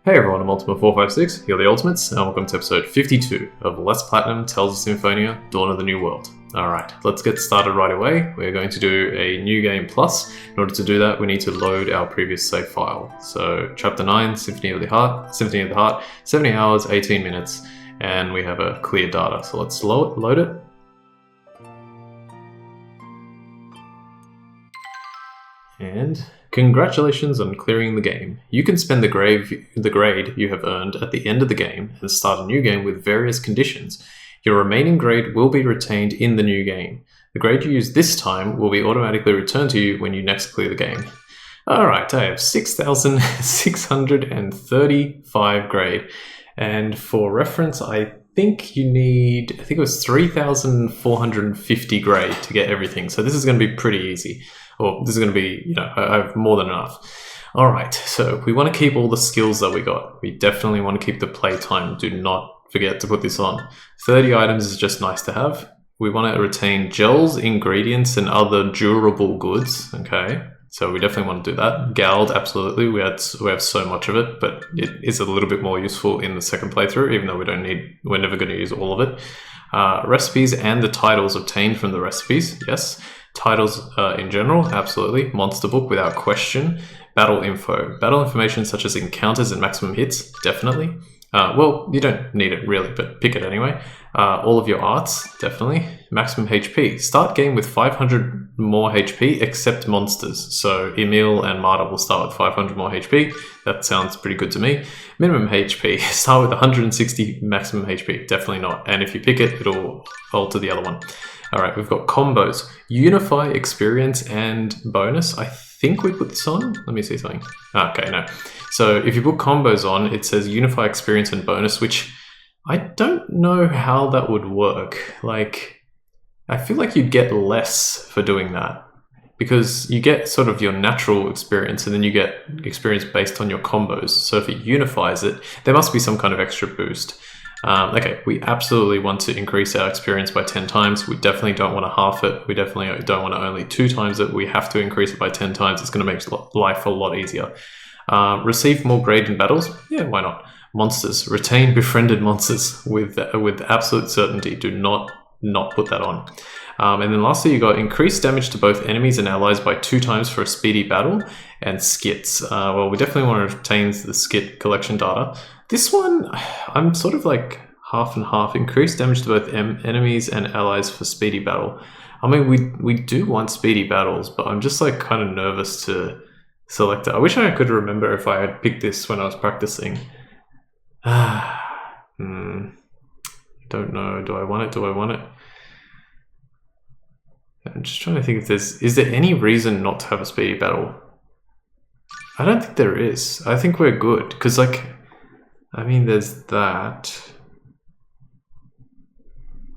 Hey everyone, I'm Ultima456, here are the Ultimates, and welcome to episode 52 of Let's Platinum Tales of Symphonia, Dawn of the New World. Alright, let's get started right away. We're going to do a new game plus. In order to do that, we need to load our previous save file. So, Chapter 9, Symphony of the Heart, 70 hours, 18 minutes, and we have a clear data. So let's load it. And congratulations on clearing the game. You can spend the grade you have earned at the end of the game and start a new game with various conditions. Your remaining grade will be retained in the new game. The grade you use this time will be automatically returned to you when you next clear the game. Alright, I have 6,635 grade. And for reference, I think it was 3,450 grade to get everything. So this is going to be pretty easy. Or this is going to be, I have more than enough. All right, so we want to keep all the skills that we got. We definitely want to keep the playtime. Do not forget to put this on. 30 items is just nice to have. We want to retain gels, ingredients, and other durable goods. Okay, so we definitely want to do that. Gald, absolutely. We have so much of it, but it is a little bit more useful in the second playthrough, even though we're never going to use all of it. Recipes and the titles obtained from the recipes, yes. Titles in general, absolutely. Monster book, without question. Battle info. Battle information such as encounters and maximum hits, definitely. Well, you don't need it really, but pick it anyway. All of your arts, definitely. Maximum HP. Start game with 500 more HP except monsters. So Emil and Marta will start with 500 more HP. That sounds pretty good to me. Minimum HP. Start with 160 maximum HP. Definitely not. And if you pick it, it'll alter the other one. All right, we've got combos. Unify, experience, and bonus. I think we put this on. Let me see something. Okay, no. So if you put combos on, it says unify, experience, and bonus, which I don't know how that would work. Like, I feel like you'd get less for doing that because you get sort of your natural experience and then you get experience based on your combos. So if it unifies it, there must be some kind of extra boost. Okay, we absolutely want to increase our experience by 10 times. We definitely don't want to half it. We definitely don't want to only 2 times it. We have to increase it by 10 times. It's going to make life a lot easier. Receive more grade in battles? Yeah, why not? Monsters. Retain befriended monsters with absolute certainty. Do not put that on. And then lastly, you got increased damage to both enemies and allies by 2 times for a speedy battle, and skits. Well, we definitely want to retain the skit collection data. This one, I'm sort of like half and half. Increased damage to both enemies and allies for speedy battle. I mean, we do want speedy battles, but I'm just like kind of nervous to select it. I wish I could remember if I had picked this when I was practicing. Don't know. Do I want it? I'm just trying to think if is there any reason not to have a speedy battle? I don't think there is. I think we're good because there's that.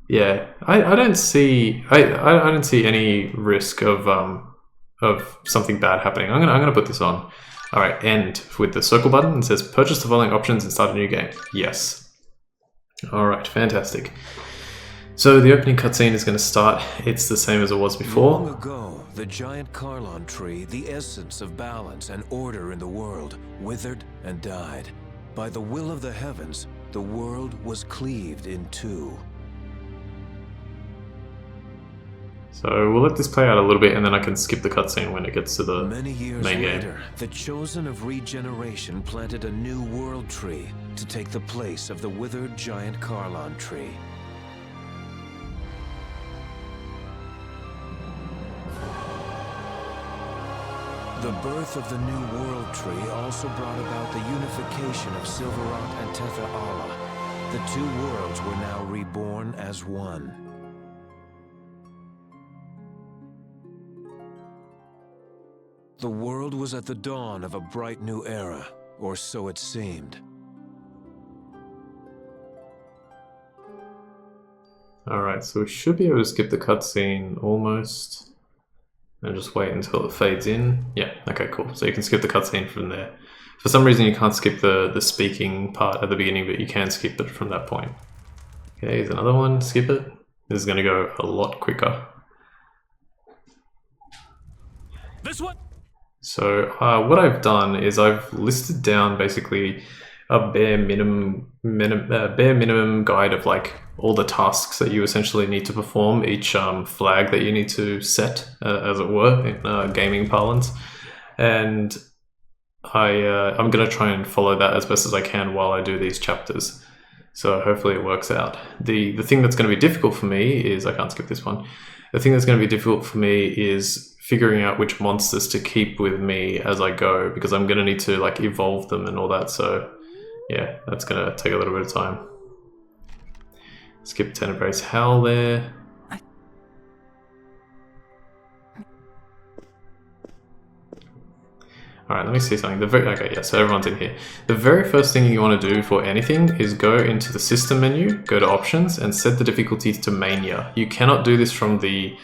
Yeah, I don't see I don't see any risk of something bad happening. I'm gonna put this on. All right, end with the circle button. It says purchase the following options and start a new game. Yes. All right, fantastic. So the opening cutscene is going to start. It's the same as it was before. Long ago, the giant Carlon tree, the essence of balance and order in the world, withered and died. By the will of the heavens, the world was cleaved in 2. So we'll let this play out a little bit and then I can skip the cutscene when it gets to the Many years main later, game. the Chosen of Regeneration planted a new world tree to take the place of the withered giant Carlon tree. The birth of the new world tree also brought about the unification of Silverant and Tether Allah. The 2 worlds were now reborn as one. The world was at the dawn of a bright new era, or so it seemed. Alright, so we should be able to skip the cutscene almost. And just wait until it fades in. Yeah, okay, cool. So you can skip the cutscene from there. For some reason you can't skip the speaking part at the beginning, but you can skip it from that point. Okay, here's another one. Skip it. This is going to go a lot quicker. This one? So what I've done is I've listed down basically a bare minimum guide of like all the tasks that you essentially need to perform, each flag that you need to set, as it were, in gaming parlance. And I'm gonna try and follow that as best as I can while I do these chapters. So hopefully it works out. The thing that's going to be difficult for me is, I can't skip this one. The thing that's going to be difficult for me is figuring out which monsters to keep with me as I go, because I'm going to need to like evolve them and all that. So yeah, that's going to take a little bit of time. Skip Tenebrae's Howl there. Alright, let me see something. Okay, yeah, so everyone's in here. The very first thing you want to do for anything is go into the system menu, go to options, and set the difficulty to Mania. You cannot do this from the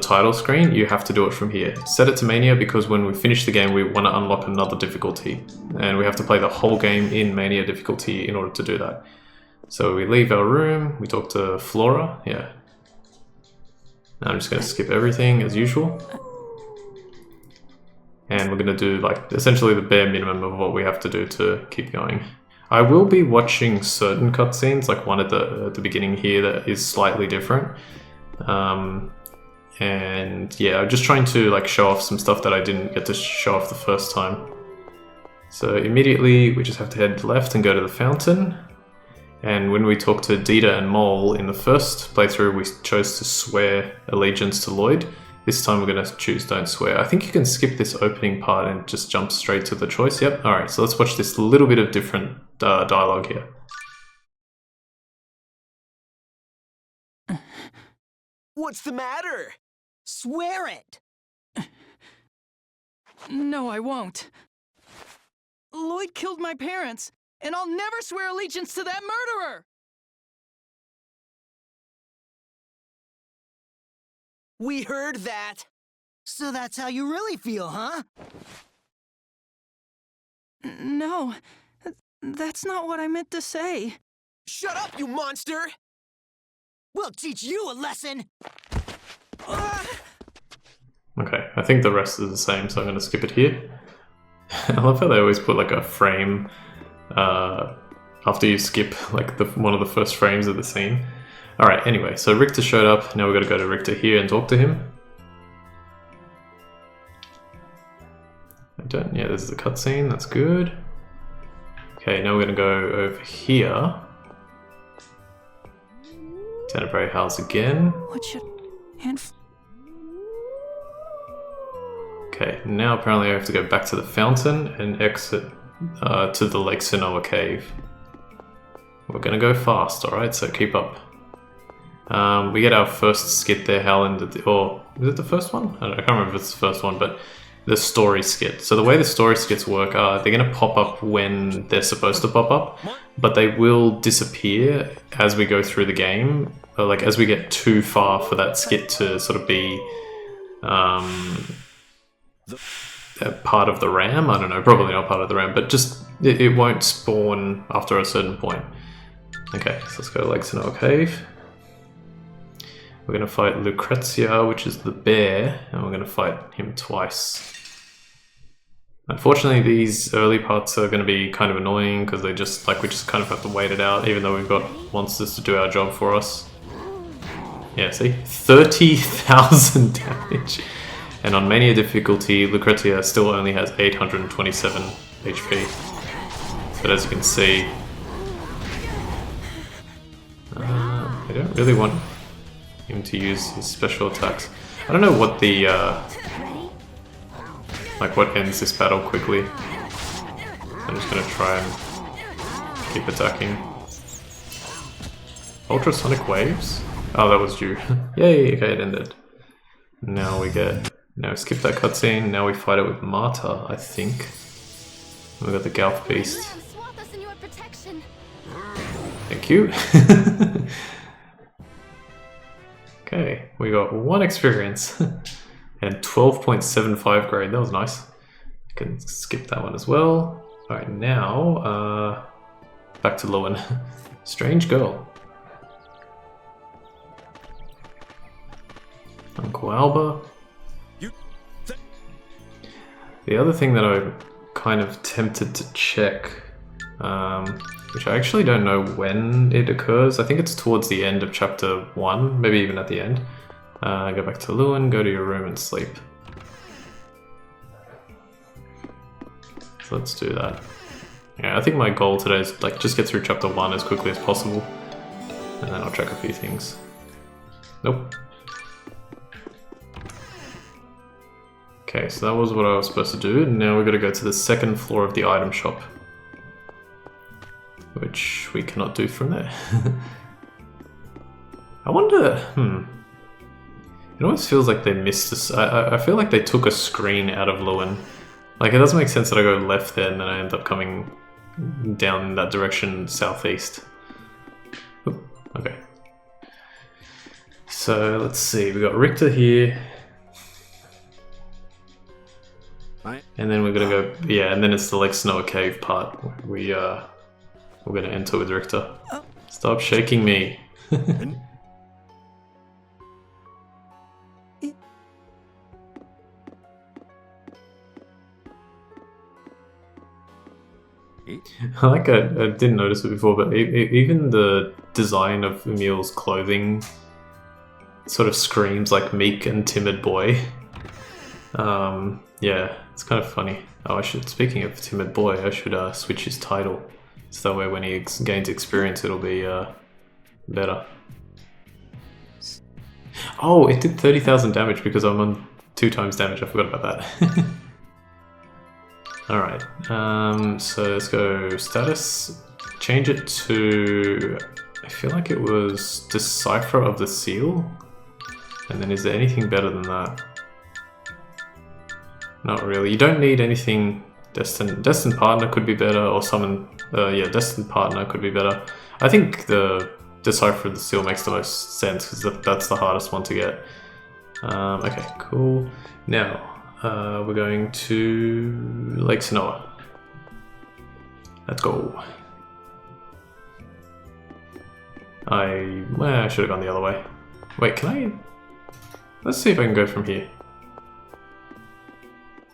title screen, you have to do it from here. Set it to Mania because when we finish the game we want to unlock another difficulty. And we have to play the whole game in Mania difficulty in order to do that. So we leave our room, we talk to Flora, yeah. Now I'm just going to skip everything as usual. And we're going to do like essentially the bare minimum of what we have to do to keep going. I will be watching certain cutscenes, like one at the beginning here that is slightly different. And yeah, I'm just trying to like show off some stuff that I didn't get to show off the first time. So immediately we just have to head left and go to the fountain. And when we talk to Dita and Mole in the first playthrough, we chose to swear allegiance to Lloyd. This time we're going to choose Don't Swear. I think you can skip this opening part and just jump straight to the choice. Yep. Alright, so let's watch this little bit of different dialogue here. What's the matter? Swear it! No, I won't. Lloyd killed my parents, and I'll never swear allegiance to that murderer! We heard that. So that's how you really feel, huh? No, that's not what I meant to say. Shut up, you monster! We'll teach you a lesson! Okay, I think the rest is the same, so I'm going to skip it here. I love how they always put like a frame after you skip like one of the first frames of the scene. Alright, anyway, so Richter showed up. Now we've got to go to Richter here and talk to him. Yeah, this is a cutscene, that's good. Okay, now we're going to go over here. Tenebrae House again. What should... Okay, now apparently I have to go back to the fountain and exit to the Lake Sonoa cave. We're going to go fast, alright, so keep up. We get our first skit there, Howland, or is it the first one? I can't remember if it's the first one, but the story skit. So the way the story skits work are they're going to pop up when they're supposed to pop up, but they will disappear as we go through the game, or like as we get too far for that skit to sort of be part of the RAM. I don't know, probably not part of the RAM, but just it won't spawn after a certain point. Okay, so let's go to Lake Sonoa Cave. We're going to fight Lucrezia, which is the bear, and we're going to fight him twice. Unfortunately, these early parts are going to be kind of annoying because they just, like, we just kind of have to wait it out, even though we've got monsters to do our job for us. Yeah, see? 30,000 damage. And on Mania difficulty, Lucrezia still only has 827 HP. But as you can see, I don't really want him to use his special attacks. I don't know what the like what ends this battle quickly. I'm just gonna try and keep attacking. Ultrasonic waves? Oh, that was you. Yay, okay, it ended. Now we skip that cutscene, now we fight it with Marta, I think. We got the Galf Beast. Thank you. Okay, we got 1 experience and 12.75 grade. That was nice. I can skip that one as well. Alright, now back to Lowen. Strange girl. Uncle Alba. The other thing that I'm kind of tempted to check which I actually don't know when it occurs. I think it's towards the end of chapter 1, maybe even at the end. Go back to Lewin, go to your room and sleep. So let's do that. Yeah, I think my goal today is like just get through chapter 1 as quickly as possible, and then I'll check a few things. Nope. Okay, so that was what I was supposed to do. Now we're going to go to the second floor of the item shop, which we cannot do from there. I wonder, It always feels like they missed this. I feel like they took a screen out of Lewin. Like, it doesn't make sense that I go left there and then I end up coming down that direction southeast. Oop, okay. So, let's see. We got Richter here. And then we're gonna go, yeah, and then it's the Lake Snow Cave part. We're gonna enter with Richter. Stop shaking me. I didn't notice it before, but even the design of Emil's clothing sort of screams like meek and timid boy. Yeah, it's kind of funny. Oh, speaking of timid boy, I should switch his title. So that way when he gains experience, it'll be better. Oh, it did 30,000 damage because I'm on 2 times damage. I forgot about that. Alright, so let's go status. Change it to... I feel like it was Decipher of the Seal? And then is there anything better than that? Not really. You don't need anything. Destined Partner could be better, or Summon... yeah, Destined Partner could be better. I think the Decipher of the Seal makes the most sense, because that's the hardest one to get. Okay, cool. Now, we're going to Lake Sanoa. Let's go. I should have gone the other way. Wait, can I... Let's see if I can go from here.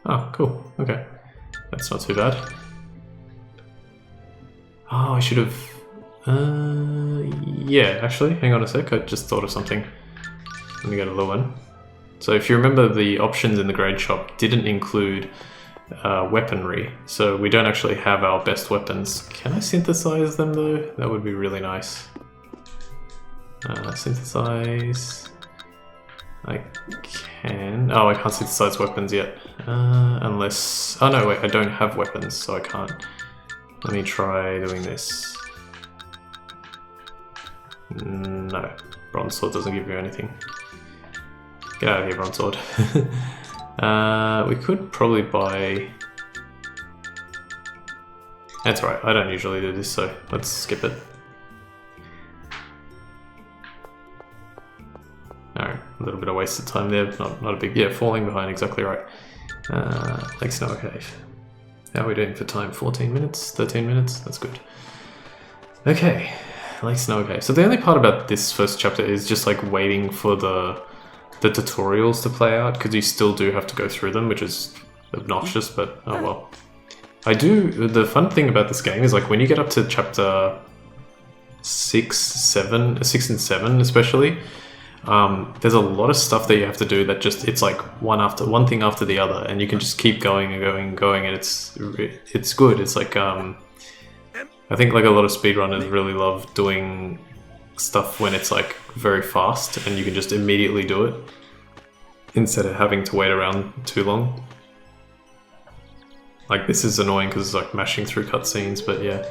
Oh, cool. Okay. That's not too bad. Oh, I should have... yeah, actually, hang on a sec. I just thought of something. Let me go to Lewin. So if you remember, the options in the grade shop didn't include weaponry. So we don't actually have our best weapons. Can I synthesize them though? That would be really nice. Synthesize... I can... Oh, I can't synthesize weapons yet. Unless... Oh no, wait, I don't have weapons, so I can't. Let me try doing this. No, Bronze Sword doesn't give you anything. Get out of here, Bronze Sword. We could probably buy... That's right, I don't usually do this, so let's skip it. Alright, a little bit of wasted time there, not a big... Yeah, falling behind, exactly right. Lake Snow Cave. How are we doing for time? 14 minutes? 13 minutes? That's good. Okay, Lake Snow Cave. So the only part about this first chapter is just like waiting for the tutorials to play out, because you still do have to go through them, which is obnoxious, but oh well. The fun thing about this game is like when you get up to chapter 6 and 7 especially, there's a lot of stuff that you have to do that just, it's like one thing after the other, and you can just keep going and going and going, and it's good. It's like, I think like a lot of speedrunners really love doing stuff when it's like very fast and you can just immediately do it instead of having to wait around too long. Like this is annoying because it's like mashing through cutscenes, but yeah.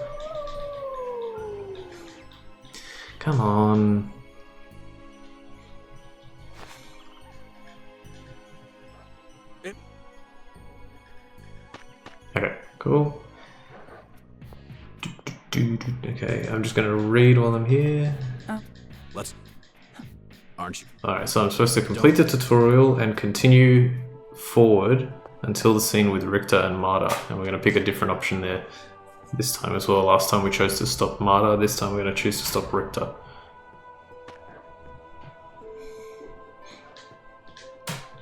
Come on. Okay, cool. Okay, I'm just gonna read while I'm here. Aren't you? Alright, so I'm supposed to complete the tutorial and continue forward until the scene with Richter and Marta. And we're gonna pick a different option there this time as well. Last time we chose to stop Marta, this time we're gonna choose to stop Richter.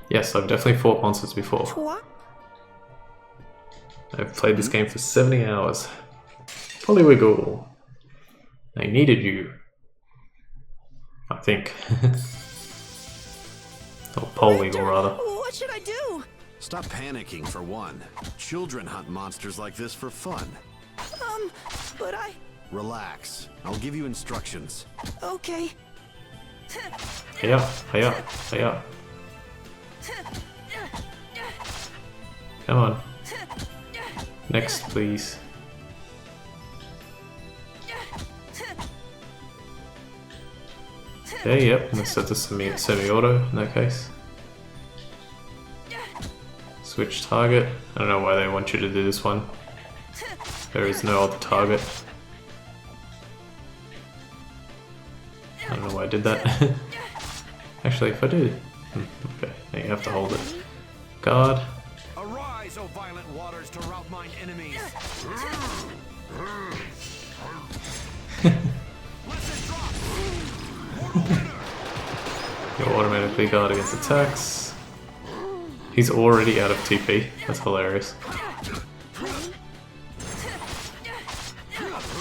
Yes, I've definitely fought monsters before. I've played this game for 70 hours. Polywiggle. They needed you. I think. Or Polewiggle, rather. What should I do? Stop panicking, for one. Children hunt monsters like this for fun. But I... Relax. I'll give you instructions. Okay. Hiya, hiya, hiya. Come on. Next, please. Yeah, yep, let's set this semi-auto in that case. Switch target. I don't know why they want you to do this one. There is no other target. I don't know why I did that. Actually, if I do... Okay, now you have to hold it. Guard. Arise, O violent waters, to rout mine enemies! You automatically guard against attacks. He's already out of TP. That's hilarious.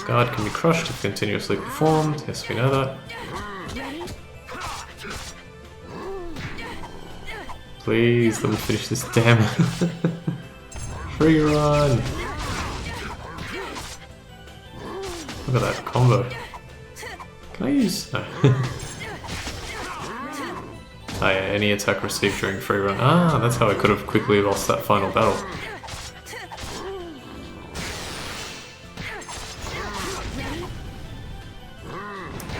Guard can be crushed if continuously performed. Yes, we know that. Please, let me finish this damn free run. Look at that combo. Can I use... No. Oh yeah, any attack received during free run. Ah, that's how I could have quickly lost that final battle.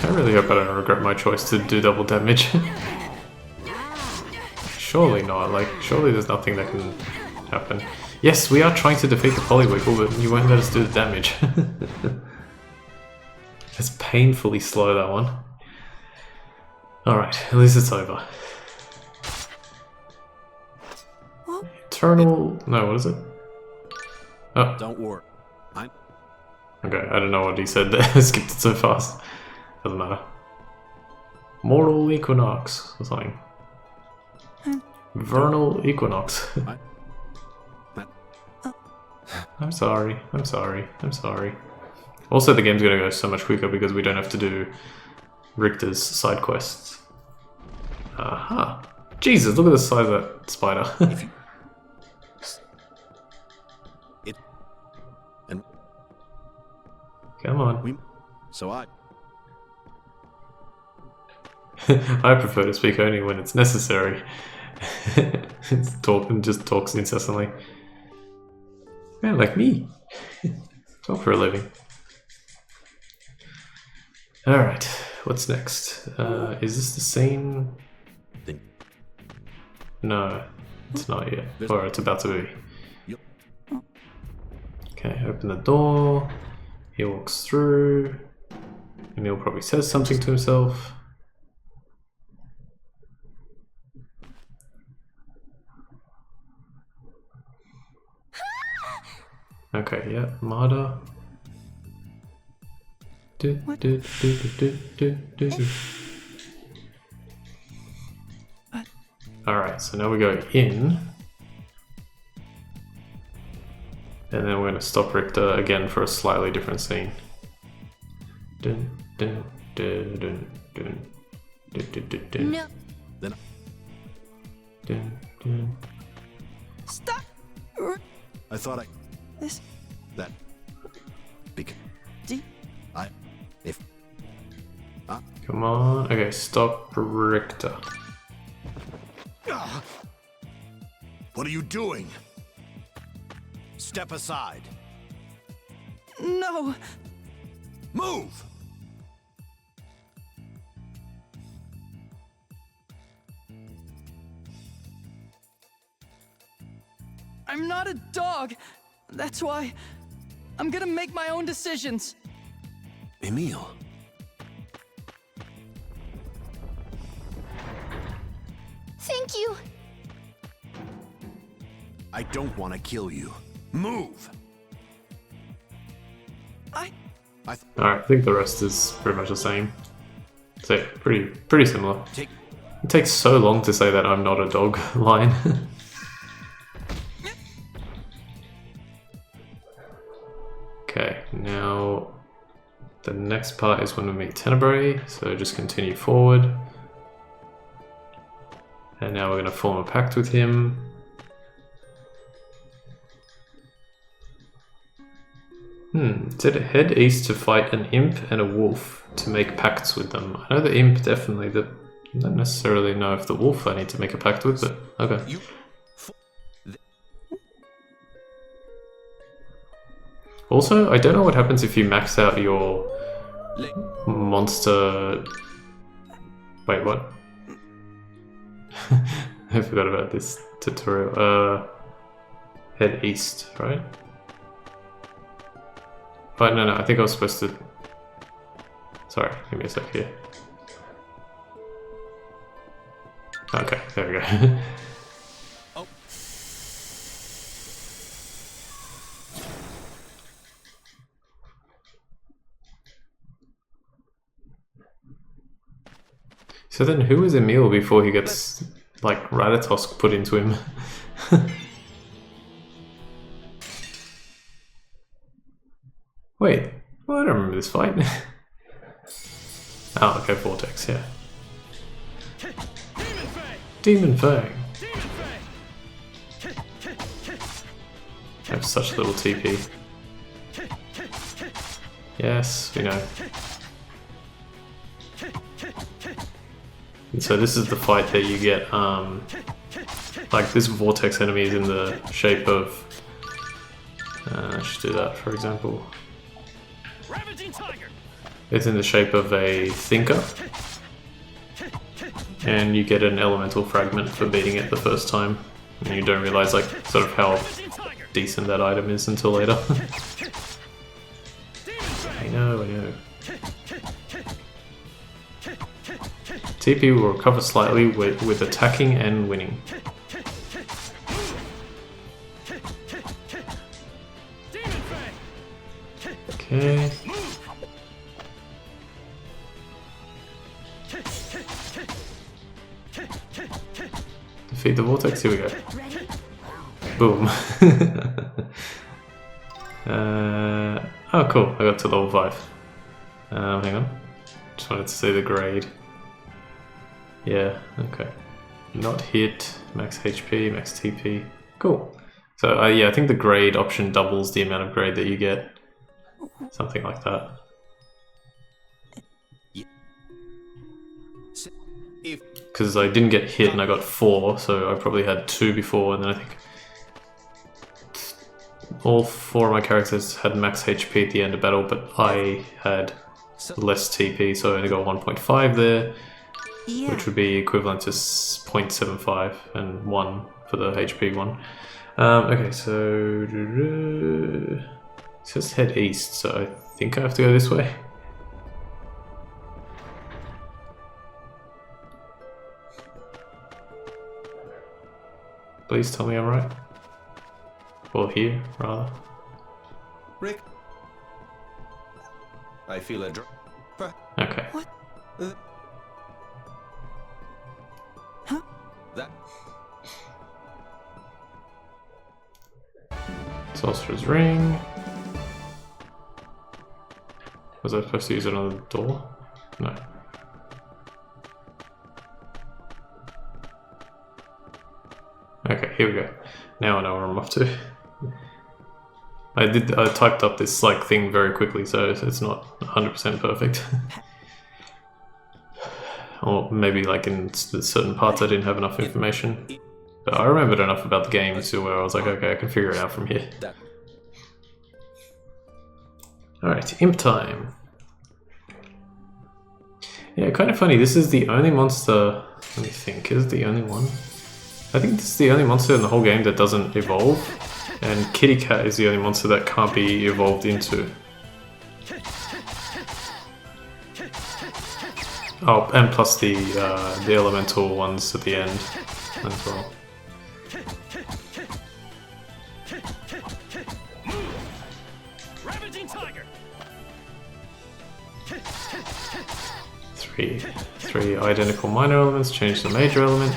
I really hope I don't regret my choice to do double damage. Surely not, like, surely there's nothing that can happen. Yes, we are trying to defeat the Polywiggle, but you won't let us do the damage. It's painfully slow, that one. Alright, at least it's over. Eternal... No, what is it? Oh. Don't worry. Okay, I don't know what he said there. I skipped it so fast. Doesn't matter. Mortal Equinox or something. Vernal Equinox. I'm sorry, I'm sorry, I'm sorry. Also, the game's gonna go so much quicker because we don't have to do Richter's side quests. Aha! Jesus, look at the size of that spider. Come on. I prefer to speak only when it's necessary. Just talks incessantly. Yeah, like me. Talk for a living. Alright, what's next? Is this the scene? No, it's not yet. Or it's about to be. Okay, open the door. He walks through. Emil probably says something to himself. Okay, yeah, Marta. Alright, so now we go in. And then we're going to stop Richter again for a slightly different scene. Dun, dun, dun, dun, dun, dun, dun, dun, dun. No. Dun, dun. Stop! I thought This... that... Because... D... If... Come on. Okay, stop Richter. What are you doing? Step aside. No! Move! I'm not a dog! That's why... I'm gonna make my own decisions. Emil. Thank you. I don't want to kill you. Move! Alright, I think the rest is pretty much the same. So, pretty similar. It takes so long to say that I'm not a dog line. Okay, now The next part is when we meet Tenebrae, so just continue forward. And now we're going to form a pact with him. It said head east to fight an imp and a wolf to make pacts with them. I know the imp definitely, I don't necessarily know if the wolf I need to make a pact with, but okay. Also, I don't know what happens if you max out your monster... Wait, what? I forgot about this tutorial. Head east, right? But no, I think I was supposed to... Sorry, give me a sec here. Okay, there we go. Oh. So then who is Emil before he gets, like, Ratatosk put into him? Wait, well, I don't remember this fight. Oh, okay, Vortex, yeah. Demon Fang! I have such little TP. Yes, we know. And so this is the fight that you get, like this Vortex enemy is in the shape of... I should do that, for example. It's in the shape of a thinker, and you get an elemental fragment for beating it the first time, and you don't realize like sort of how decent that item is until later. I know. TP will recover slightly with attacking and winning. Okay. Defeat the Vortex, here we go. Boom. Oh cool, I got to level 5. Hang on. Just wanted to see the grade. Yeah, okay. Not hit, max HP, max TP. Cool. So yeah, I think the grade option doubles the amount of grade that you get. Something like that. Because I didn't get hit and I got 4, so I probably had 2 before, and then I think all 4 of my characters had max HP at the end of battle, but I had less TP, so I only got 1.5 there, which would be equivalent to 0.75 and 1 for the HP one. Okay, so it says head east, so I think I have to go this way. Please tell me I'm right. Or here, rather. Rick, I feel a drop. Okay. What? Huh? That. Sorcerer's Ring. Was I supposed to use it on the door? No. Okay, here we go. Now I know where I'm off to. I typed up this like thing very quickly, so it's not 100% perfect. Or maybe like in certain parts I didn't have enough information. But I remembered enough about the game to where I was like, okay, I can figure it out from here. Alright, imp time. Yeah, kind of funny, this is the only monster... Let me think, is it the only one? I think this is the only monster in the whole game that doesn't evolve, and Kitty Cat is the only monster that can't be evolved into. Oh, and plus the elemental ones at the end as well. Three identical minor elements, change the major element.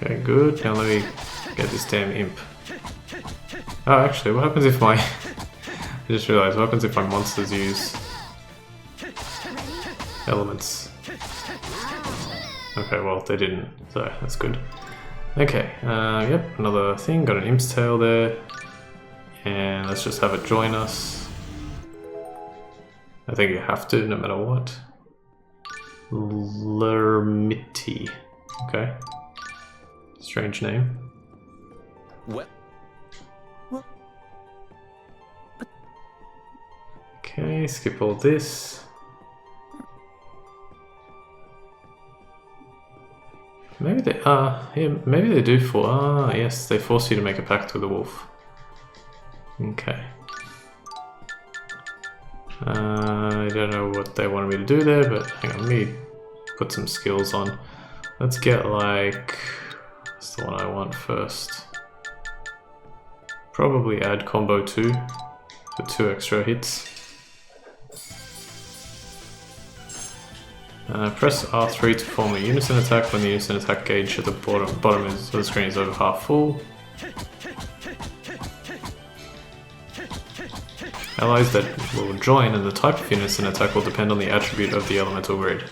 Okay, good. Now let me get this damn imp. Oh, actually, what happens if my... I just realized, what happens if my monsters use elements? Okay, well, they didn't, so that's good. Okay, yep, another thing, got an imp's tail there. And let's just have it join us. I think you have to, no matter what. Lermiti. Okay. Strange name. What? Okay, skip all this. Maybe they yeah, maybe they do yes, they force you to make a pact with the wolf. Okay. I don't know what they wanted me to do there, but hang on, let me put some skills on. Let's get like, what's the one I want first? Probably add combo 2 for 2 extra hits. Press R3 to form a unison attack when the unison attack gauge at the bottom of the screen is over half full. Allies that will join and the type of unison attack will depend on the attribute of the elemental grid.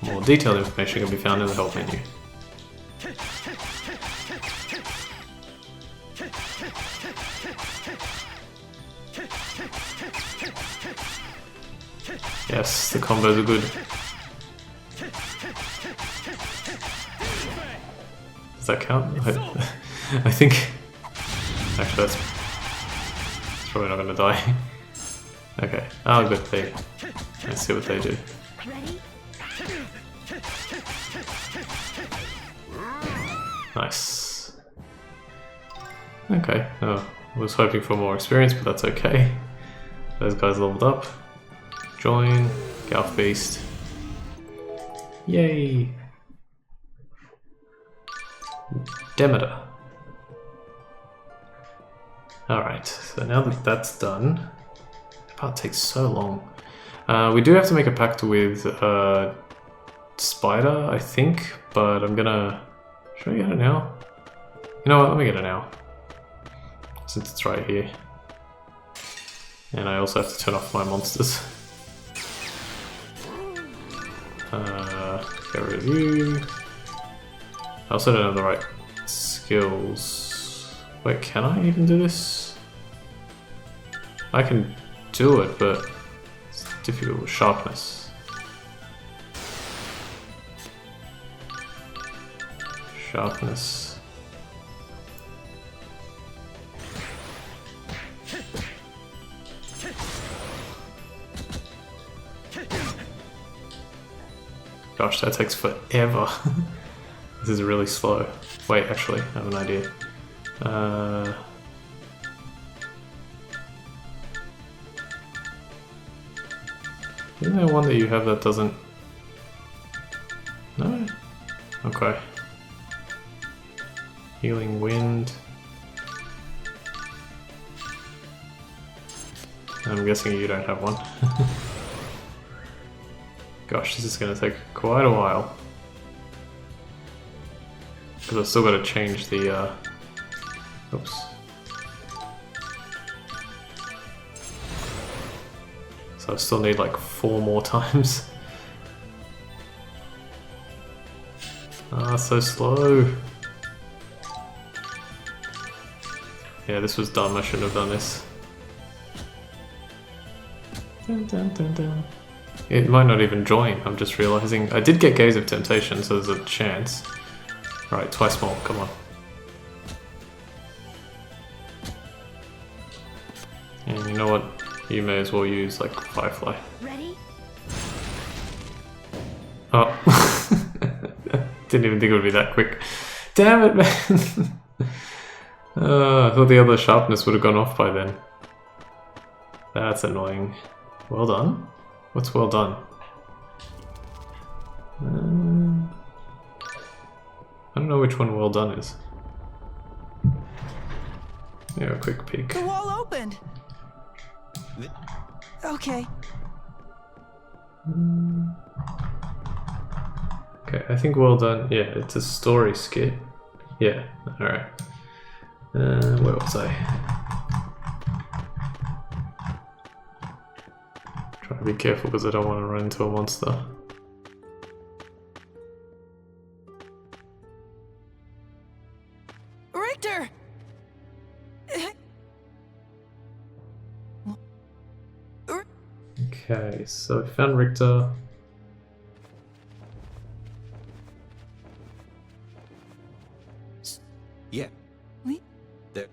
More detailed information can be found in the help menu. Yes, the combos are good. Does that count? I think... Actually, that's probably not going to die. Okay. Oh, good thing. Let's see what they do. Nice. Okay. Oh, I was hoping for more experience, but that's okay. Those guys leveled up. Join. Galf Beast. Yay! Demeter. Alright, so now that that's done, the part takes so long. We do have to make a pact with Spider, I think, but I'm gonna... Should I get it now? You know what, let me get it now. Since it's right here. And I also have to turn off my monsters. Get rid of you. I also don't have the right skills. Wait, can I even do this? I can do it, but it's difficult with sharpness. Sharpness. Gosh, that takes forever. This is really slow. Wait, actually, I have an idea. Isn't there one that you have that doesn't... No? Okay. Healing Wind. I'm guessing you don't have one. Gosh, this is going to take quite a while. Because I've still got to change the, oops. So I still need like 4 more times. Ah, so slow. Yeah, this was dumb, I shouldn't have done this. Dun, dun, dun, dun. It might not even join, I'm just realizing. I did get Gaze of Temptation, so there's a chance. Alright, twice more, come on. And you know what? You may as well use like Firefly. Ready? Oh. Didn't even think it would be that quick. Damn it, man! I thought the other sharpness would have gone off by then. That's annoying. Well done? What's well done? I don't know which one well done is. Yeah, a quick peek. The wall opened! Okay. Okay, I think well done. Yeah, it's a story skit. Yeah, alright. Where was I? Trying to be careful because I don't want to run into a monster. Richter! Okay, so we found Richter. Yeah. We- There.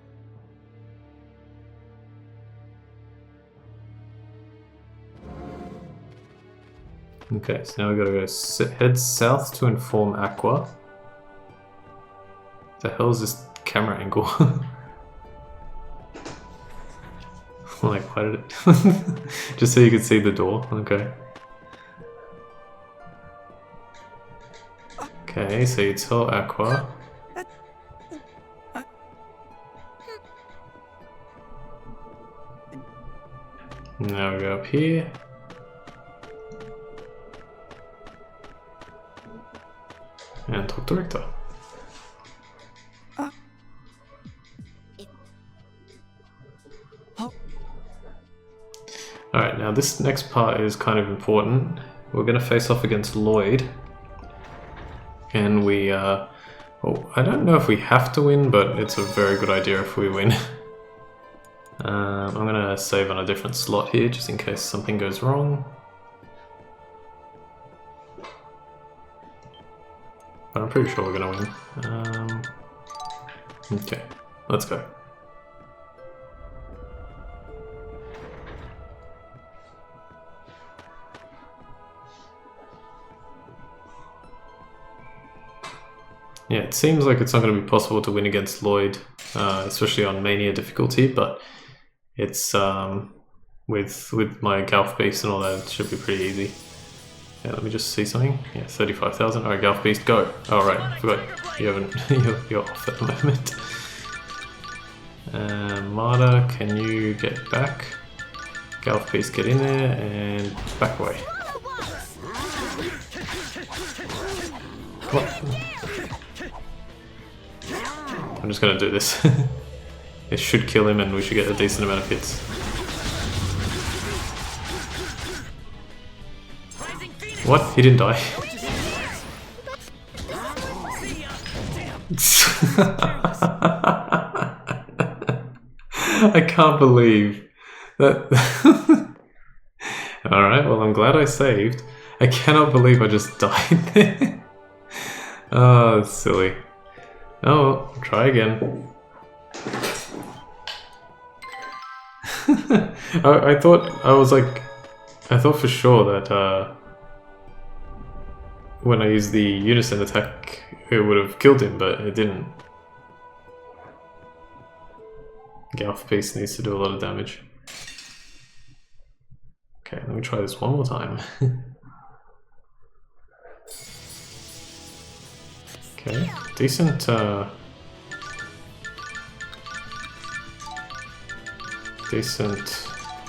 Okay, so now we gotta go head south to inform Aqua. The hell is this camera angle? Like, why did it? Just so you could see the door. Okay. Okay, so you tell Aqua. Now we go up here. And talk to Richter. Alright, now this next part is kind of important. We're going to face off against Lloyd. And we, well, I don't know if we have to win, but it's a very good idea if we win. I'm going to save on a different slot here, just in case something goes wrong. But I'm pretty sure we're going to win. Okay, let's go. Yeah, it seems like it's not going to be possible to win against Lloyd, especially on Mania difficulty, but it's, with my Galf Beast and all that, it should be pretty easy. Yeah, let me just see something. Yeah, 35,000. Alright, Galf Beast, go! Alright, I forgot. You haven't, you're off at the moment. Marta, can you get back? Galf Beast, get in there and back away. Come on. I'm just gonna do this. It should kill him and we should get a decent amount of hits. What? He didn't die. I can't believe that. Alright, well I'm glad I saved. I cannot believe I just died there. Oh, that's silly. Oh, well, try again. I thought for sure that when I used the unison attack it would have killed him, but it didn't. Galf Beast needs to do a lot of damage. Okay, let me try this one more time. Okay, decent, decent,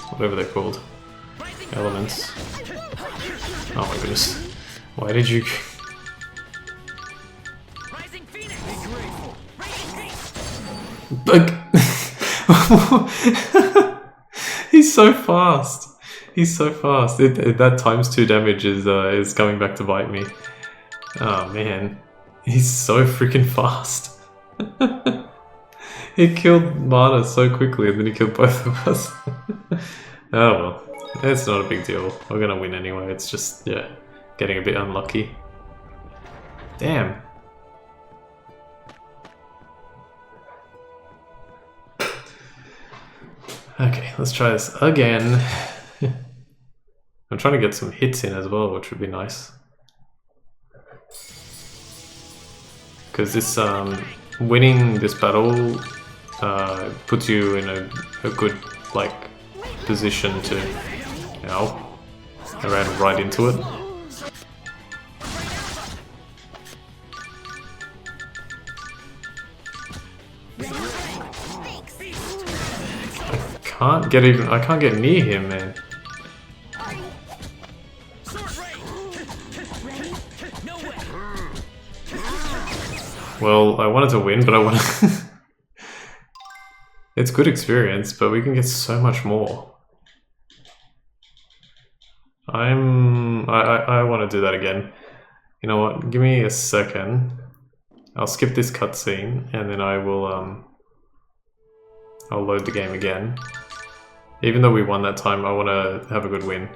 whatever they're called, elements. Oh my goodness, why did you... He's so fast! He's so fast! That times 2 damage is coming back to bite me. Oh man. He's so freaking fast. He killed Marta so quickly and then he killed both of us. Oh well, it's not a big deal. We're gonna win anyway, it's just, yeah, getting a bit unlucky. Damn. Okay, let's try this again. I'm trying to get some hits in as well, which would be nice. Because this, winning this battle puts you in a good, like, position to, you know, I ran right into it. I can't get near him, man. well, I wanted to win, but I want to... It's good experience, but we can get so much more. I want to do that again. You know what? Give me a second. I'll skip this cutscene, and then I will, I'll load the game again. Even though we won that time, I want to have a good win.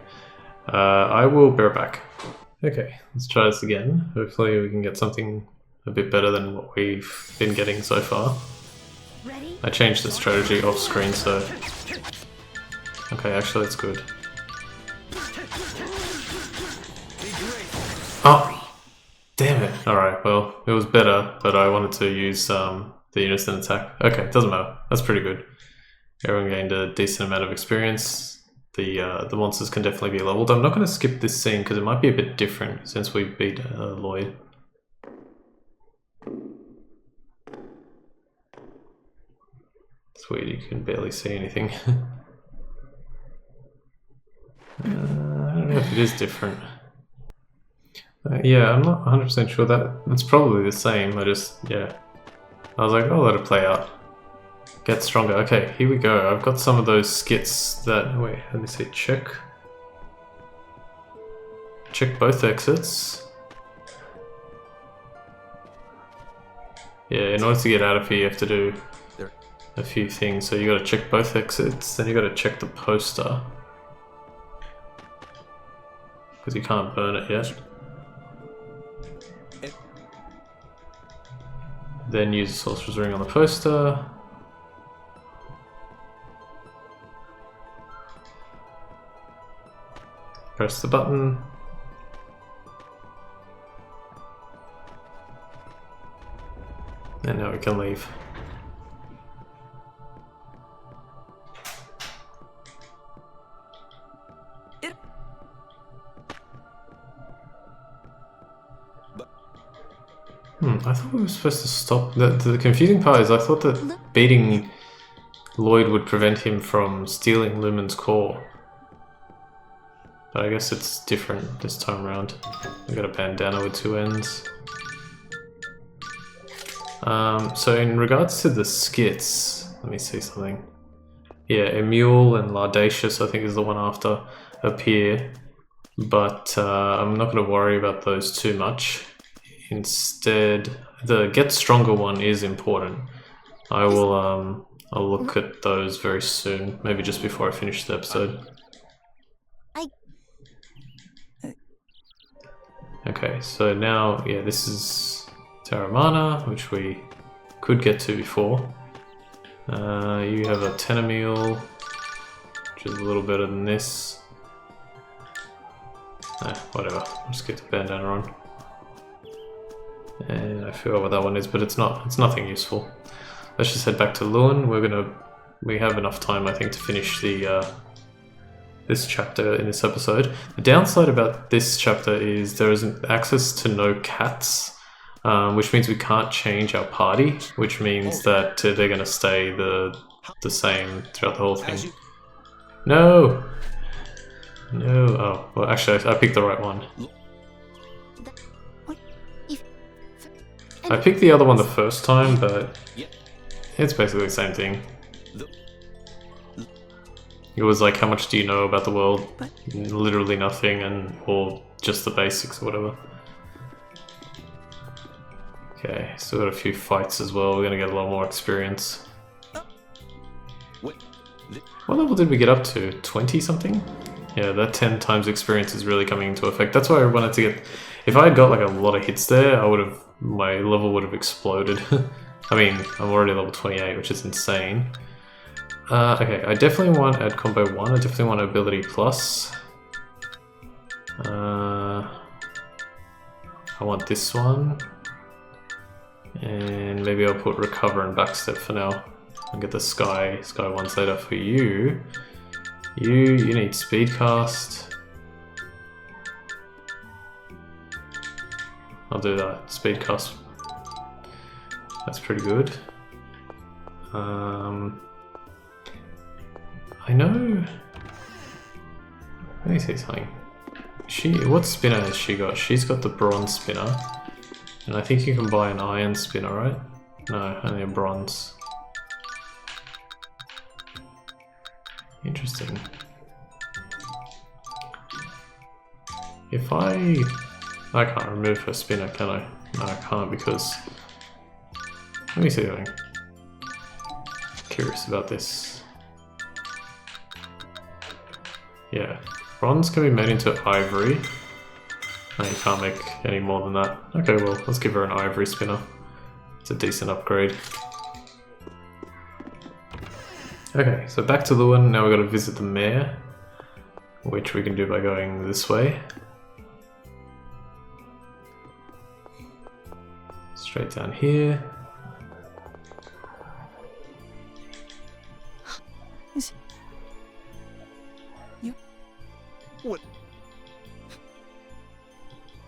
I will be right back. Okay, let's try this again. Hopefully we can get something a bit better than what we've been getting so far. Ready? I changed the strategy off screen, so... Okay, actually that's good. Oh! Damn it! Alright, well, it was better, but I wanted to use the unison attack. Okay, doesn't matter. That's pretty good. Everyone gained a decent amount of experience. The monsters can definitely be leveled. I'm not going to skip this scene because it might be a bit different since we beat Lloyd. It's weird, you can barely see anything. I don't know if it is different. Yeah, I'm not 100% sure that it's probably the same. I was like, I'll let it play out. Get stronger. Okay, here we go. I've got some of those skits that... Wait, let me see. Check both exits. Yeah, in order to get out of here, you have to do a few things. So you got to check both exits, then you got to check the poster. Because you can't burn it yet. Then use the Sorcerer's Ring on the poster. Press the button. And now we can leave. I thought we were supposed to stop. The confusing part is I thought that beating Lloyd would prevent him from stealing Lumen's core. But I guess it's different this time around. I got a bandana with two ends. So in regards to the skits, let me see something. Yeah, Emule and Lardacious I think is the one after appear, but I'm not going to worry about those too much. Instead, the Get Stronger one is important. I will I'll look at those very soon, maybe just before I finish the episode. Okay, so now, yeah, this is Terramana, which we could get to before. You have a Tenomule, which is a little better than this. Whatever, I'll just get the bandana on. And I forgot what that one is, but it's nothing useful. Let's just head back to Lewin. We have enough time, I think, to finish the this chapter in this episode. The downside about this chapter is there isn't access to no cats, which means we can't change our party, which means that they're going to stay the same throughout the whole thing. No! No, oh, well actually I picked the right one. I picked the other one the first time, but it's basically the same thing. It was like, how much do you know about the world? Literally nothing, or just the basics or whatever. Okay, still got a few fights as well. We're gonna get a lot more experience. What level did we get up to? 20 something? Yeah, that 10 times experience is really coming into effect. That's why I wanted to get... If I had got like a lot of hits there, my level would have exploded. I mean, I'm already level 28, which is insane. Okay, I definitely want at combo 1, I definitely want ability plus. I want this one. And maybe I'll put recover and backstep for now. I'll get the sky ones later for you. You need speed cast. I'll do that, speed cast. That's pretty good. I know. Let me see something. What spinner has she got? She's got the bronze spinner. And I think you can buy an iron spinner, right? No, only a bronze. Interesting. If I can't remove her spinner, can I? No, I can't because... Let me see something. Curious about this. Yeah. Bronze can be made into ivory. No, you can't make any more than that. Okay, well, let's give her an ivory spinner. It's a decent upgrade. Okay, so back to Lewin. Now we've got to visit the mayor, which we can do by going this way. Straight down here. Is you? What?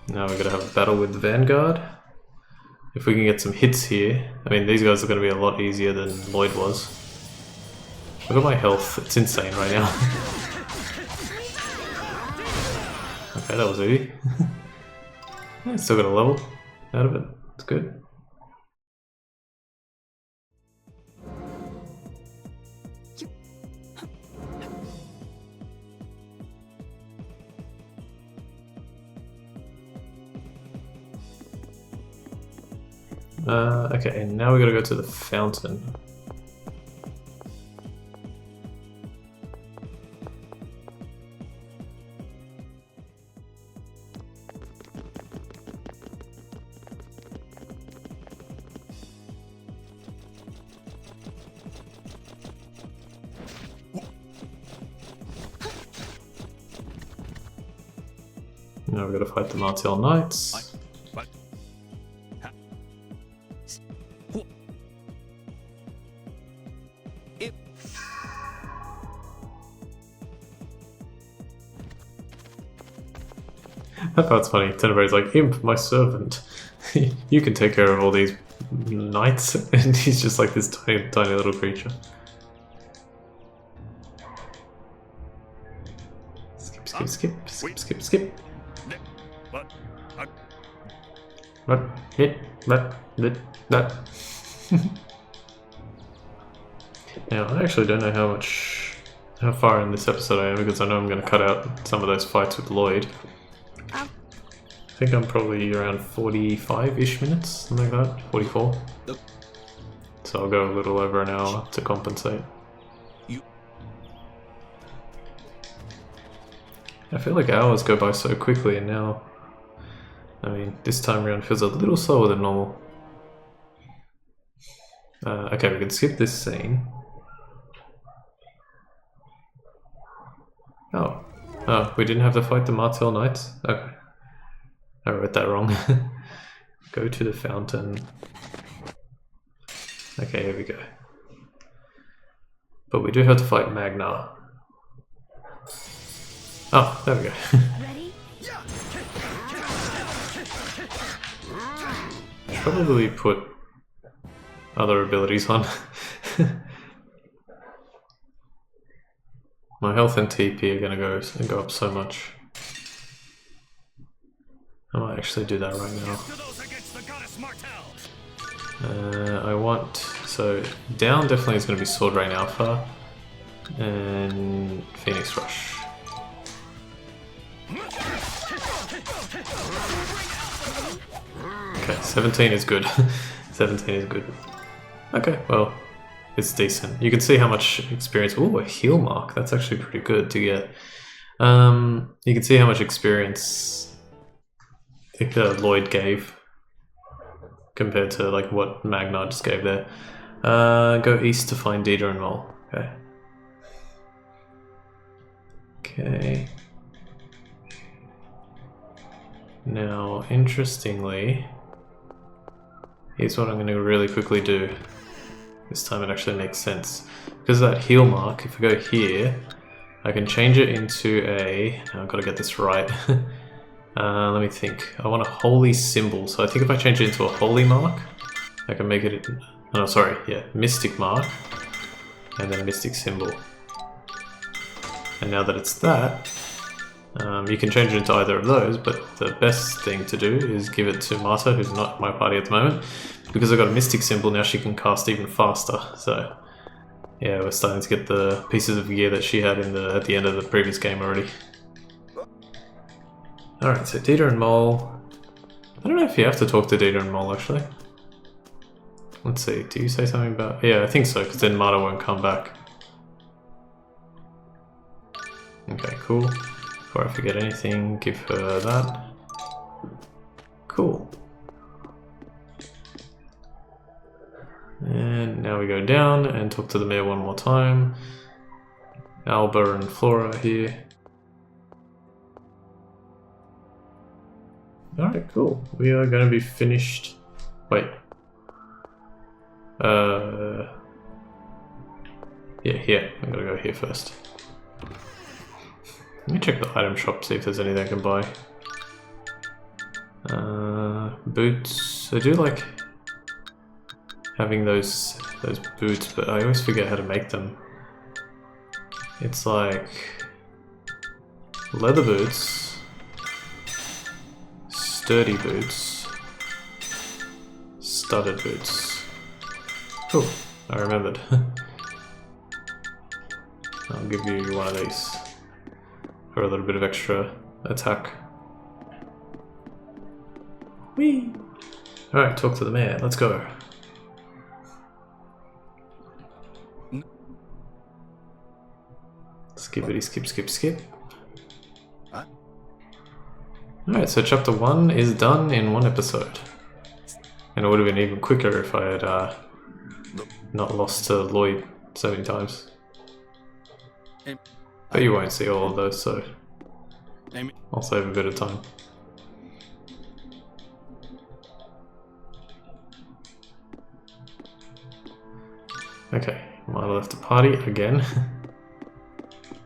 Now we're going to have a battle with the Vanguard. If we can get some hits here. I mean, these guys are going to be a lot easier than Lloyd was. Look at my health. It's insane right now. Okay, that was easy. Yeah, still got a level out of it. It's good. Okay, and now we gotta go to the fountain. Now we gotta fight the Martel Knights. That part's funny. Tenebrae's like, Imp, my servant. You can take care of all these knights. And he's just like this tiny, tiny little creature. Skip, skip, skip, skip, skip, skip. What? Hit, that. Now, I actually don't know how far in this episode I am, because I know I'm going to cut out some of those fights with Lloyd. I think I'm probably around 45-ish minutes, something like that, 44. So I'll go a little over an hour to compensate. I feel like hours go by so quickly, and now, I mean, this time around feels a little slower than normal. Okay, we can skip this scene. Oh, we didn't have to fight the Martel Knights? Okay. I wrote that wrong. Go to the fountain. Okay, here we go. But we do have to fight Magna. Oh, there we go. Ready? Probably put other abilities on. My health and TP are gonna go up so much. I might actually do that right now. I want, so down definitely is going to be Sword Rain Alpha and Phoenix Rush. Okay, 17 is good. 17 is good. Okay, well, it's decent. You can see how much experience. Ooh, a heal mark. That's actually pretty good to get. You can see how much experience Lloyd gave compared to like what Magna just gave there. Go east to find Dieter and Mol. Okay. Okay. Now, interestingly, here's what I'm going to really quickly do. This time it actually makes sense. Because of that heal mark, if I go here, I can change it into a... I've got to get this right. Let me think. I want a holy symbol. So I think if I change it into a holy mark, I can make it... Oh, sorry. Yeah, mystic mark. And then mystic symbol. And now that it's that, You can change it into either of those, but the best thing to do is give it to Marta, who's not in my party at the moment. Because I've got a Mystic symbol, now she can cast even faster, so... Yeah, we're starting to get the pieces of gear that she had at the end of the previous game already. Alright, so Dieter and Mole... I don't know if you have to talk to Dieter and Mole, actually. Let's see, do you say something about... Yeah, I think so, because then Marta won't come back. Okay, cool. Before I forget anything, give her that. Cool. And now we go down and talk to the mayor one more time. Alba and Flora are here. Alright, cool. We are going to be finished. Wait. Yeah, here. I'm going to go here first. Let me check the item shop, see if there's anything I can buy. Boots. I do like having those boots, but I always forget how to make them. It's like leather boots, sturdy boots, studded boots. Cool, I remembered. I'll give you one of these for a little bit of extra attack. Whee! Alright, talk to the mayor, let's go. Skippity skip skip skip. Alright, so chapter 1 is done in one episode. And it would have been even quicker if I had not lost to Lloyd so many times. But you won't see all of those, so I'll save a bit of time. Okay, Marta left the party again.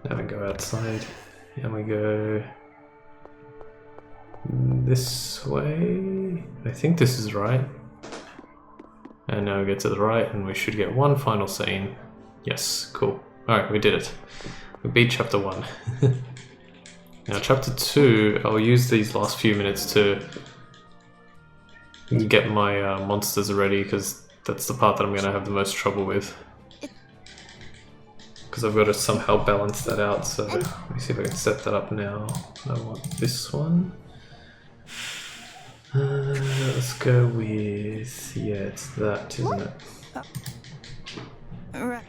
Now we go outside and we go this way. I think this is right. And now we get to the right and we should get one final scene. Yes, cool. Alright, we did it. We beat chapter 1. Now chapter 2, I'll use these last few minutes to get my monsters ready, because that's the part that I'm going to have the most trouble with. Because I've got to somehow balance that out, so let me see if I can set that up now. I want this one. Let's go with... yeah, it's that, isn't it? Right.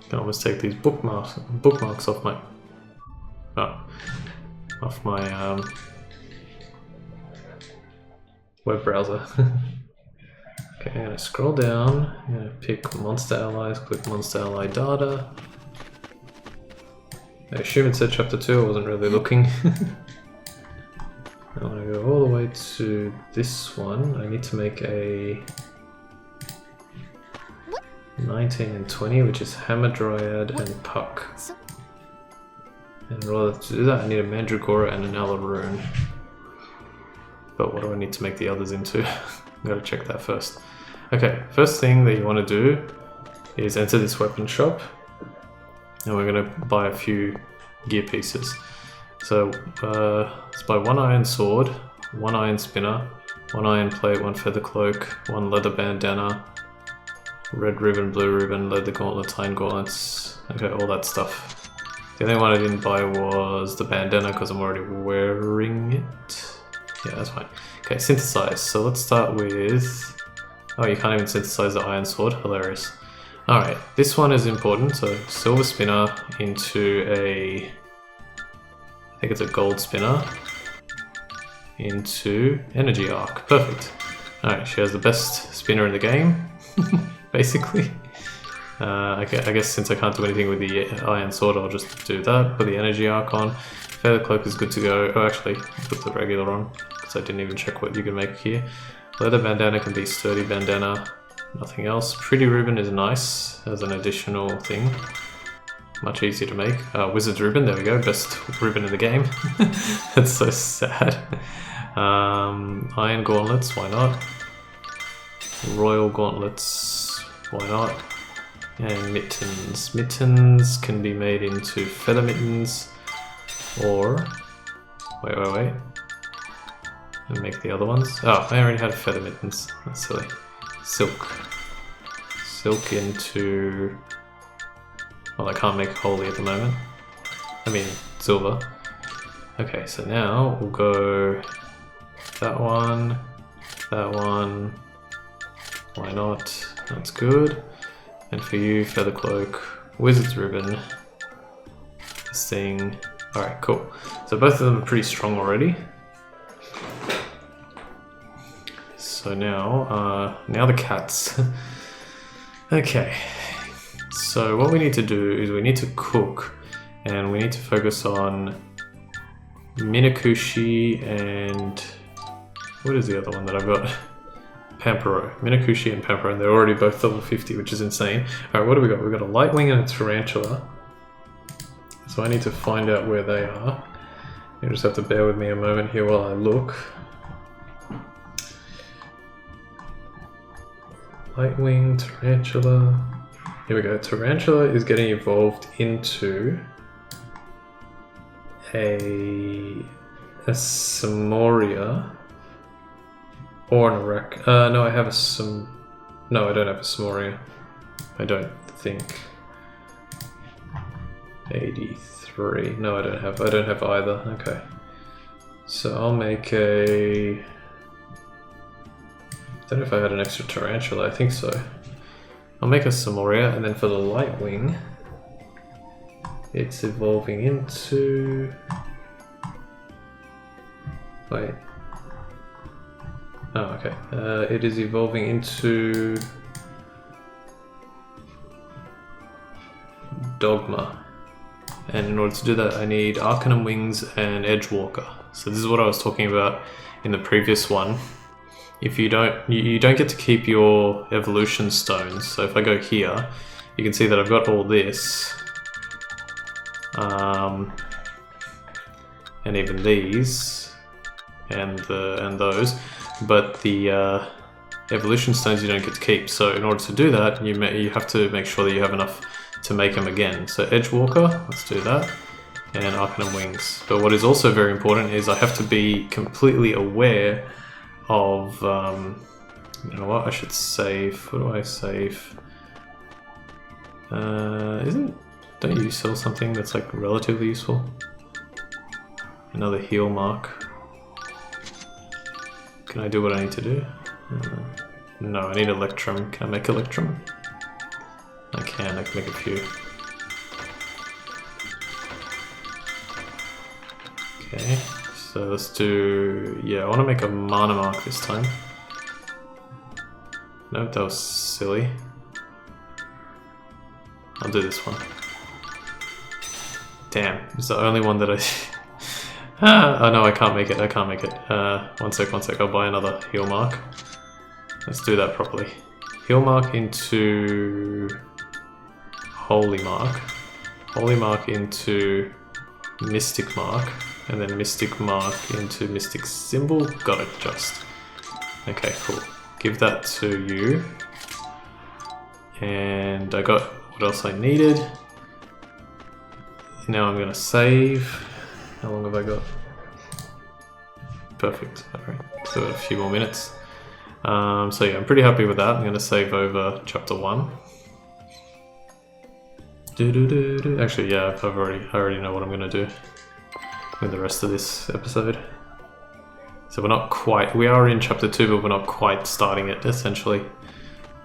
Can almost take these bookmarks off my... off my web browser. Okay, I'm going to scroll down, I'm going to pick Monster Allies, click Monster Ally Data. I assume it said chapter 2, I wasn't really looking. I want to go all the way to this one. I need to make a 19 and 20, which is Hammer Dryad and Puck. And in order to do that, I need a Mandragora and an Alaroon. But what do I need to make the others into? I've got to check that first. Okay, first thing that you want to do is enter this weapon shop, and we're going to buy a few gear pieces. So let's buy one iron sword, one iron spinner, one iron plate, one feather cloak, one leather bandana, red ribbon, blue ribbon, leather gauntlets, iron gauntlets, okay, all that stuff. The only one I didn't buy was the bandana because I'm already wearing it. Yeah, that's fine. Okay, synthesize. So let's start with... oh, you can't even synthesize the iron sword. Hilarious. Alright, this one is important. So silver spinner into a... I think it's a gold spinner. Into energy arc. Perfect. Alright, she has the best spinner in the game. Basically. Okay, I guess since I can't do anything with the iron sword, I'll just do that. Put the energy arc on. Feather cloak is good to go. Oh, actually, put the regular on, because I didn't even check what you can make here. Leather bandana can be sturdy bandana. Nothing else. Pretty ribbon is nice as an additional thing. Much easier to make. Wizard's ribbon, there we go. Best ribbon in the game. That's so sad. Iron gauntlets, why not? Royal gauntlets, why not? And mittens. Mittens can be made into feather mittens, or... Wait. And make the other ones. Oh, I already had feather mittens. That's silly. Silk. Silk into... Well, I can't make holy at the moment. I mean, silver. Okay, so now we'll go that one, why not? That's good. And for you, feather cloak, wizard's ribbon, this thing. Alright, cool. So both of them are pretty strong already. So now the cats. Okay, so what we need to do is we need to cook, and we need to focus on Minakushi and... what is the other one that I've got? Pampero. Minakushi and Pampero, and they're already both level 50, which is insane. Alright, what do we got? We've got a Lightwing and a Tarantula. So I need to find out where they are. You just have to bear with me a moment here while I look. Lightwing, Tarantula. Here we go. Tarantula is getting evolved into a Symphonia or an Arak. No, I have a No, I don't have a Symphonia. I don't think. 83. No, I don't have either. Okay. So I'll make a... I don't know if I had an extra Tarantula. I think so. I'll make a Symphonia, and then for the Lightwing, it's evolving into... Wait. Oh, okay. It is evolving into... Dogma. And in order to do that, I need Arcanum Wings and Edgewalker. So this is what I was talking about in the previous one. If you don't get to keep your evolution stones. So if I go here, you can see that I've got all this. And even these. And those. But the evolution stones you don't get to keep. So in order to do that, you have to make sure that you have enough to make them again. So Edgewalker, let's do that, and Arcanum Wings. But what is also very important is I have to be completely aware of, you know what, I should save. What do I save? Don't you sell something that's like relatively useful? Another heal mark. Can I do what I need to do? No, I need Electrum. Can I make Electrum? I can make a few. Okay, so let's do... yeah, I want to make a mana mark this time. Nope, that was silly. I'll do this one. Damn, it's the only one that I... oh no, I can't make it, One sec, I'll buy another heal mark. Let's do that properly. Heal mark into... Holy Mark into Mystic Mark, and then Mystic Mark into Mystic Symbol. Got it, just. Okay, cool. Give that to you. And I got what else I needed. Now I'm gonna save. How long have I got? Perfect. Alright, so a few more minutes. So yeah, I'm pretty happy with that. I'm gonna save over chapter 1. Actually, yeah, I already know what I'm gonna do with the rest of this episode. So we are in chapter 2, but we're not quite starting it, essentially.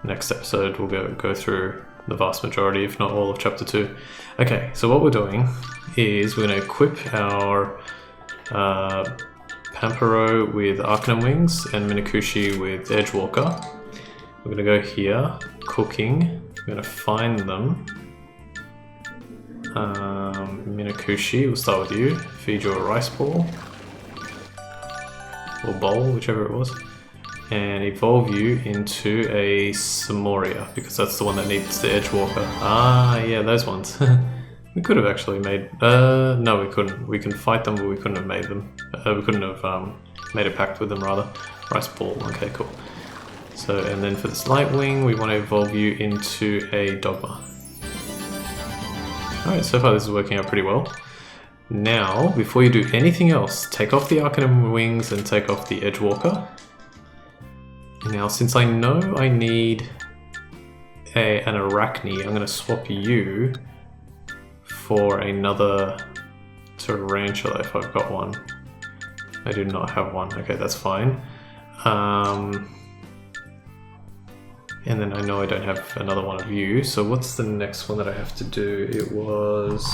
Next episode we'll go through the vast majority, if not all of chapter 2. Okay, so what we're doing is we're gonna equip our Pampero with Arcanum Wings and Minakushi with Edgewalker. We're gonna go here, cooking, we're gonna find them. Minakushi, we'll start with you. Feed you a rice ball. Or bowl, whichever it was. And evolve you into a Symphonia, because that's the one that needs the Edgewalker. Ah, yeah, those ones. We could have actually made... no, we couldn't. We can fight them, but we couldn't have made them. We couldn't have made a pact with them, rather. Rice ball, okay, cool. So, and then for this Lightwing, we want to evolve you into a Dogma. Alright, so far this is working out pretty well. Now, before you do anything else, take off the Arcanum wings and take off the Edgewalker. Now, since I know I need an Arachne, I'm going to swap you for another Tarantula if I've got one. I do not have one. Okay, that's fine. And then I know I don't have another one of you. So what's the next one that I have to do? It was...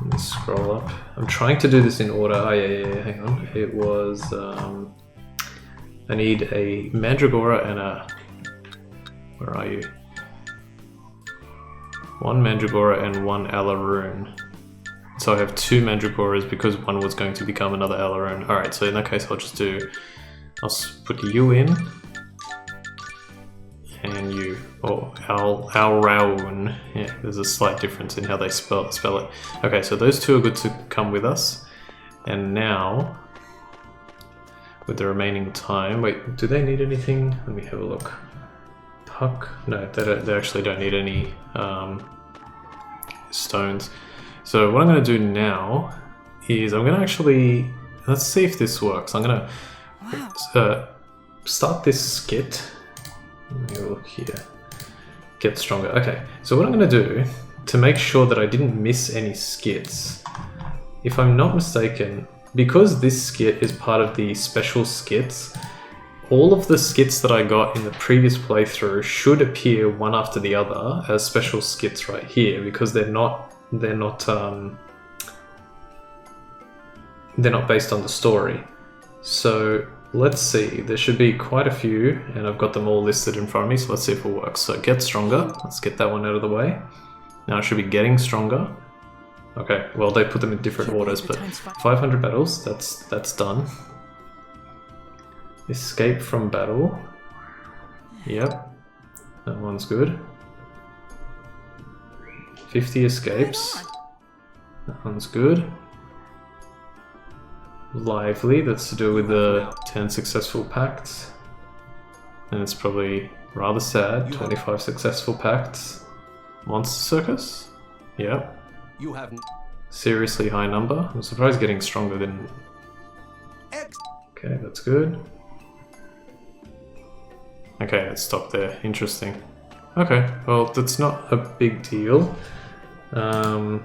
Let me scroll up. I'm trying to do this in order. Oh, yeah, hang on. It was... I need a Mandragora and a... Where are you? One Mandragora and one Alaroon. So I have two Mandragoras because one was going to become another Alaroon. Alright, so in that case I'll just do... I'll put you in. And you... Oh, Alraun. Yeah, there's a slight difference in how they spell it. Okay, so those two are good to come with us. And now... With the remaining time... Wait, do they need anything? Let me have a look. Puck? No, they actually don't need any stones. So what I'm going to do now is I'm going to actually... Let's see if this works. I'm going to start this skit. Let me look here. Get stronger. Okay, so what I'm going to do to make sure that I didn't miss any skits, if I'm not mistaken, because this skit is part of the special skits, all of the skits that I got in the previous playthrough should appear one after the other as special skits right here, because they're not based on the story. So let's see, there should be quite a few, and I've got them all listed in front of me, so let's see if it works. So get stronger, let's get that one out of the way. Now I should be getting stronger. Okay, well they put them in different orders, but 500 battles, that's done. Escape from battle. Yep, that one's good. 50 escapes. That one's good. Lively, that's to do with the 10 successful pacts. And it's probably rather sad, 25 successful pacts. Monster Circus? Yep. You have Seriously high number. I'm surprised getting stronger than... Okay, that's good. Okay, let's stop there. Interesting. Okay, well, that's not a big deal. I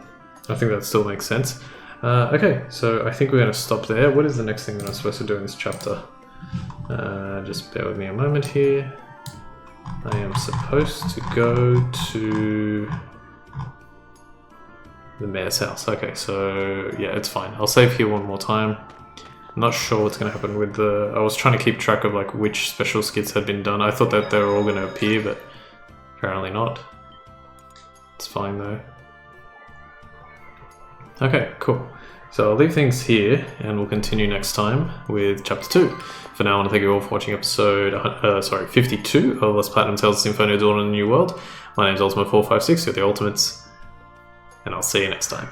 think that still makes sense. Okay, so I think we're going to stop there. What is the next thing that I'm supposed to do in this chapter? Just bear with me a moment here. I am supposed to go to the mayor's house. Okay, so yeah, it's fine. I'll save here one more time. I'm not sure what's going to happen with the... I was trying to keep track of like which special skits had been done. I thought that they were all going to appear, but apparently not. It's fine though. Okay, cool. So I'll leave things here and we'll continue next time with chapter 2. For now, I want to thank you all for watching episode 52 of Let's Platinum Tales of Symphonia Dawn in the New World. My name is Ultimate456, you're the Ultimates, and I'll see you next time.